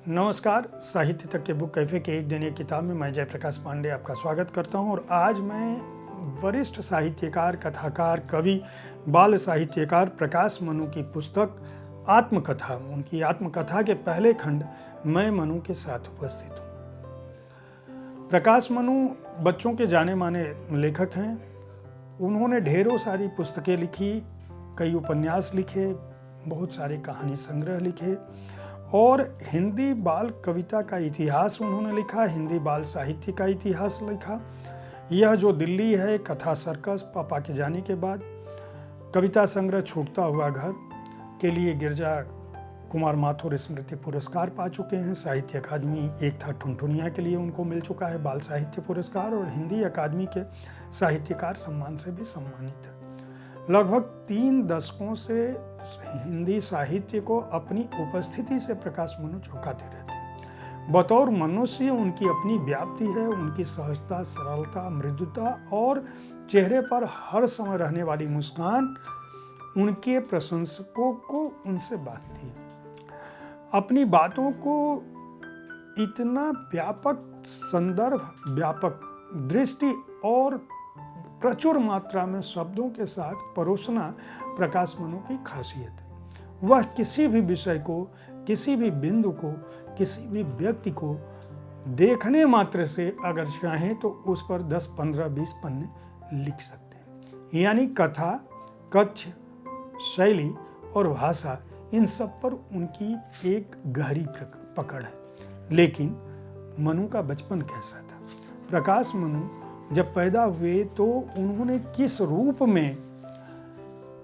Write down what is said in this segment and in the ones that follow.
नमस्कार। साहित्य तक के बुक कैफे के एक दिन एक किताब में मैं जयप्रकाश पांडे आपका स्वागत करता हूं। और आज मैं वरिष्ठ साहित्यकार, कथाकार, कवि, बाल साहित्यकार प्रकाश मनु की पुस्तक आत्मकथा, उनकी आत्मकथा के पहले खंड मैं मनु के साथ उपस्थित हूँ। प्रकाश मनु बच्चों के जाने माने लेखक हैं। उन्होंने ढेरों सारी पुस्तकें लिखी, कई उपन्यास लिखे, बहुत सारे कहानी संग्रह लिखे और हिंदी बाल कविता का इतिहास उन्होंने लिखा, हिंदी बाल साहित्य का इतिहास लिखा। यह जो दिल्ली है, कथा सर्कस, पापा के जाने के बाद, कविता संग्रह छूटता हुआ घर के लिए गिरजा कुमार माथुर स्मृति पुरस्कार पा चुके हैं। साहित्य अकादमी एक था ठुनठुनिया के लिए उनको मिल चुका है बाल साहित्य पुरस्कार, और हिंदी अकादमी के साहित्यकार सम्मान से भी सम्मानित है। लगभग 3 दशकों से हिंदी साहित्य को अपनी उपस्थिति से प्रकाश मनु चौंकाते रहते हैं। बतौर मनुष्य उनकी अपनी व्याप्ति है, उनकी सहजता, सरलता, मृदुता और चेहरे पर हर समय रहने वाली मुस्कान उनके प्रशंसकों को उनसे बांधती है। अपनी बातों को इतना व्यापक संदर्भ, व्यापक दृष्टि और प्रचुर मात्रा में शब्दों के साथ परोसना प्रकाश मनु की खासियत है। वह किसी भी विषय को, किसी भी बिंदु को, किसी भी व्यक्ति को देखने मात्र से अगर चाहें तो उस पर 10, 15, 20 पन्ने लिख सकते हैं। यानी कथा, कथ्य, शैली और भाषा, इन सब पर उनकी एक गहरी पकड़ है। लेकिन मनु का बचपन कैसा था? प्रकाश मनु जब पैदा हुए तो उन्होंने किस रूप में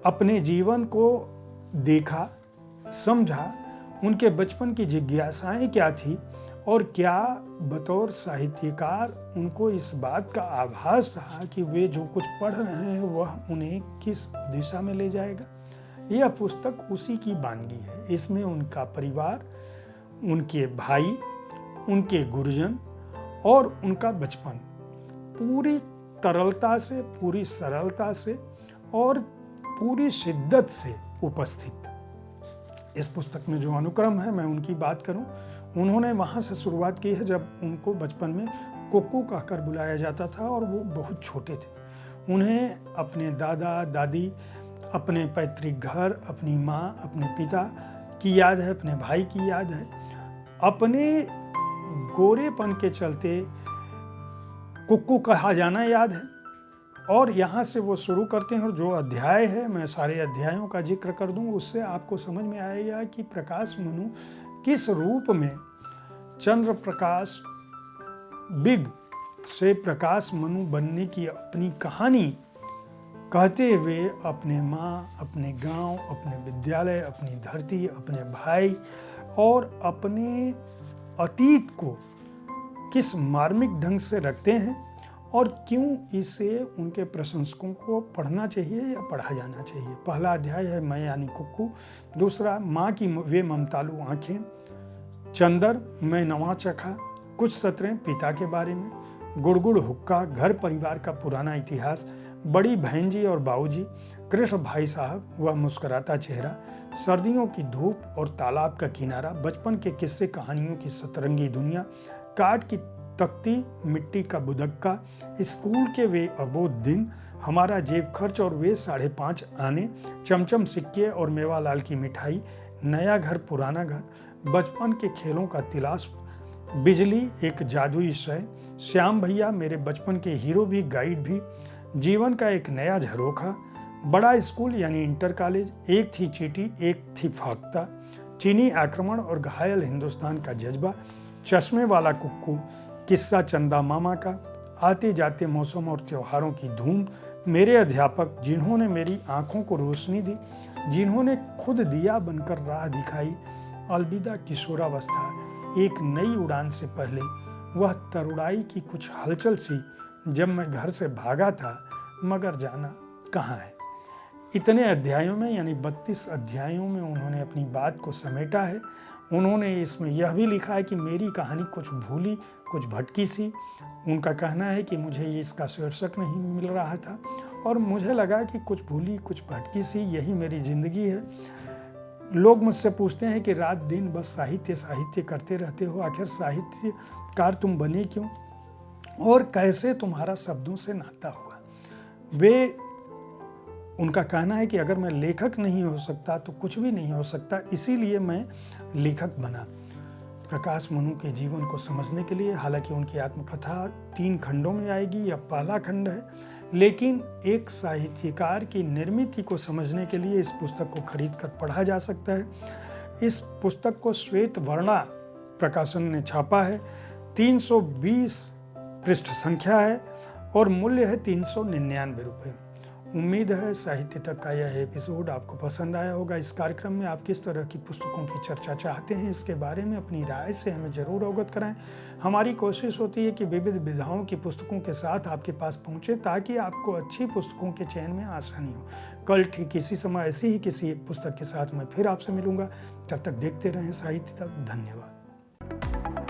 अपने जीवन को देखा, समझा, उनके बचपन की जिज्ञासाएं क्या थी और क्या बतौर साहित्यकार उनको इस बात का आभास था कि वे जो कुछ पढ़ रहे हैं वह उन्हें किस दिशा में ले जाएगा। यह पुस्तक उसी की बानगी है। इसमें उनका परिवार, उनके भाई, उनके गुरुजन और उनका बचपन पूरी तरलता से, पूरी सरलता से और पूरी शिद्दत से उपस्थित। इस पुस्तक में जो अनुक्रम है, मैं उनकी बात करूं, उन्होंने वहां से शुरुआत की है जब उनको बचपन में कुक्कू कहकर बुलाया जाता था और वो बहुत छोटे थे। उन्हें अपने दादा दादी, अपने पैतृक घर, अपनी माँ, अपने पिता की याद है, अपने भाई की याद है। अपने गोरेपन के चलते कुक्कू कहा जाना याद है। और यहाँ से वो शुरू करते हैं और जो अध्याय है, मैं सारे अध्यायों का जिक्र कर दूं, उससे आपको समझ में आएगा कि प्रकाश मनु किस रूप में चंद्र प्रकाश बिग से प्रकाश मनु बनने की अपनी कहानी कहते हुए अपने माँ, अपने गांव, अपने विद्यालय, अपनी धरती, अपने भाई और अपने अतीत को किस मार्मिक ढंग से रखते हैं और क्यों इसे उनके प्रशंसकों को पढ़ना चाहिए या पढ़ा जाना चाहिए। पहला अध्याय है मैं यानी कुक्कू। दूसरा माँ की वे ममतालू आँखें। चंदर मैं नवा चखा। कुछ सत्रें पिता के बारे में। गुड़गुड़ हुक्का, घर परिवार का पुराना इतिहास। बड़ी बहन जी और बाबूजी। कृष्ण भाई साहब, वह मुस्कुराता चेहरा। सर्दियों की धूप और तालाब का किनारा। बचपन के किस्से कहानियों की सतरंगी दुनिया। काठ की तख्ती, मिट्टी का बुदक्का। स्कूल के वे अबोध दिन। हमारा जेब खर्च और वे 5.5 आने। चमचम सिक्के और मेवालाल की मिठाई। नया घर, पुराना घर। बचपन के खेलों का तिलाश। बिजली एक जादुई शय। श्याम भैया मेरे बचपन के हीरो भी, गाइड भी। जीवन का एक नया झरोखा। बड़ा स्कूल यानी इंटर कॉलेज। एक थी चीटी, एक थी फाख्ता। चीनी आक्रमण और घायल हिंदुस्तान का जज्बा। चश्मे वाला कुक्कू। किस्सा चंदा मामा का। आते जाते मौसम और त्योहारों की धूम। मेरे अध्यापक जिन्होंने मेरी आंखों को रोशनी दी, जिन्होंने खुद दिया बनकर राह दिखाई। अलविदा किशोरावस्था, एक नई उड़ान से पहले वह तरुणाई की कुछ हलचल सी जब मैं घर से भागा था, मगर जाना कहाँ है। इतने अध्यायों में यानी 32 अध्यायों में उन्होंने अपनी बात को समेटा है। उन्होंने इसमें यह भी लिखा है कि मेरी कहानी कुछ भूली, कुछ भटकी सी। उनका कहना है कि मुझे इसका शीर्षक नहीं मिल रहा था और मुझे लगा कि कुछ भूली, कुछ भटकी सी, यही मेरी ज़िंदगी है। लोग मुझसे पूछते हैं कि रात दिन बस साहित्य साहित्य करते रहते हो, आखिर साहित्यकार तुम बने क्यों और कैसे तुम्हारा शब्दों से नाता हुआ। उनका कहना है कि अगर मैं लेखक नहीं हो सकता तो कुछ भी नहीं हो सकता, इसीलिए मैं लेखक बना। प्रकाश मनु के जीवन को समझने के लिए, हालांकि उनकी आत्मकथा 3 खंडों में आएगी, यह पहला खंड है, लेकिन एक साहित्यकार की निर्मित को समझने के लिए इस पुस्तक को खरीद कर पढ़ा जा सकता है। इस पुस्तक को श्वेत वर्णा प्रकाशन ने छापा है। 320 पृष्ठ संख्या है और मूल्य है 399 रुपये। उम्मीद है साहित्य तक का यह एपिसोड आपको पसंद आया होगा। इस कार्यक्रम में आप किस तरह की पुस्तकों की चर्चा चाहते हैं, इसके बारे में अपनी राय से हमें जरूर अवगत कराएं। हमारी कोशिश होती है कि विविध विधाओं की पुस्तकों के साथ आपके पास पहुंचे, ताकि आपको अच्छी पुस्तकों के चयन में आसानी हो। कल ठीक इसी समय ऐसी ही किसी एक पुस्तक के साथ मैं फिर आपसे मिलूंगा। तब तक देखते रहें साहित्य तक। धन्यवाद।